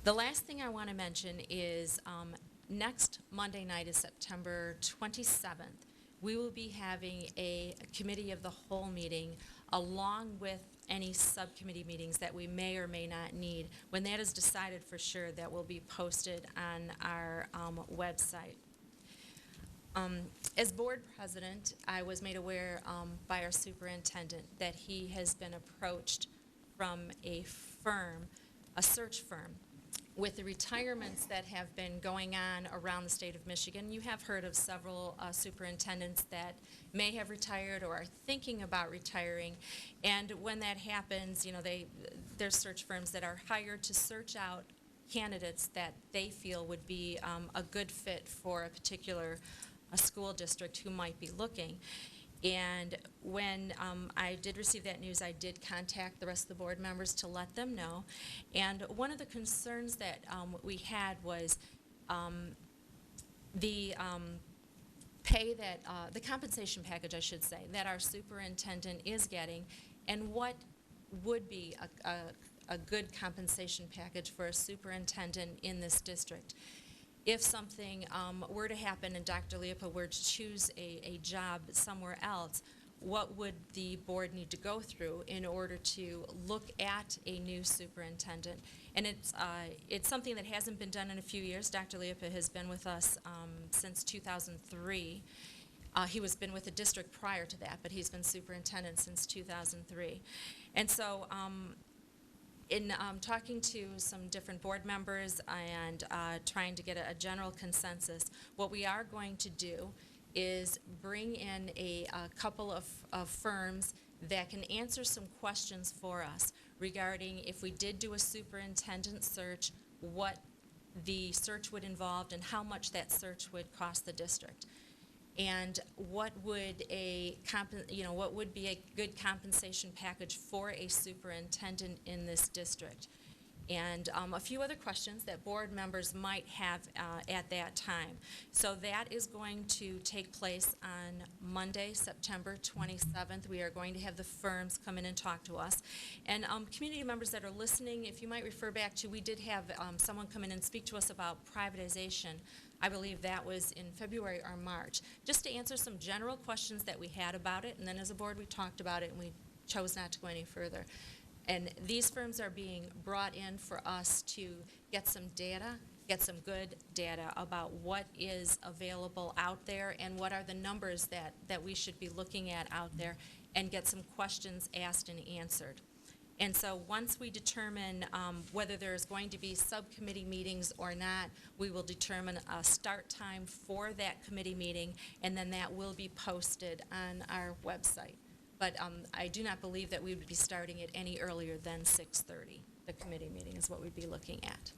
The last thing I want to mention is next Monday night is September 27th. We will be having a committee of the whole meeting along with any subcommittee meetings that we may or may not need. When that is decided for sure, that will be posted on our website. As board president, I was made aware by our superintendent that he has been approached from a firm, a search firm, with the retirements that have been going on around the state of Michigan. You have heard of several superintendents that may have retired or are thinking about retiring. And when that happens, you know, there's search firms that are hired to search out candidates that they feel would be a good fit for a particular school district who might be looking. And when I did receive that news, I did contact the rest of the board members to let them know. And one of the concerns that we had was the pay that, the compensation package, I should say, that our superintendent is getting, and what would be a good compensation package for a superintendent in this district. If something were to happen and Dr. Leopold were to choose a job somewhere else, what would the board need to go through in order to look at a new superintendent? And it's something that hasn't been done in a few years. Dr. Leopold has been with us since 2003. He was been with the district prior to that, but he's been superintendent since 2003. And so in talking to some different board members and trying to get a general consensus, what we are going to do is bring in a couple of firms that can answer some questions for us regarding if we did do a superintendent search, what the search would involve and how much that search would cost the district. And what would what would be a good compensation package for a superintendent in this district, and a few other questions that board members might have at that time. So that is going to take place on Monday, September 27th. We are going to have the firms come in and talk to us. And community members that are listening, if you might refer back to, we did have someone come in and speak to us about privatization. I believe that was in February or March, just to answer some general questions that we had about it, and then as a board we talked about it and we chose not to go any further. And these firms are being brought in for us to get some data, get some good data about what is available out there and what are the numbers that we should be looking at out there, and get some questions asked and answered. And so once we determine whether there's going to be subcommittee meetings or not, we will determine a start time for that committee meeting, and then that will be posted on our website. But I do not believe that we would be starting it any earlier than 6:30. The committee meeting is what we'd be looking at.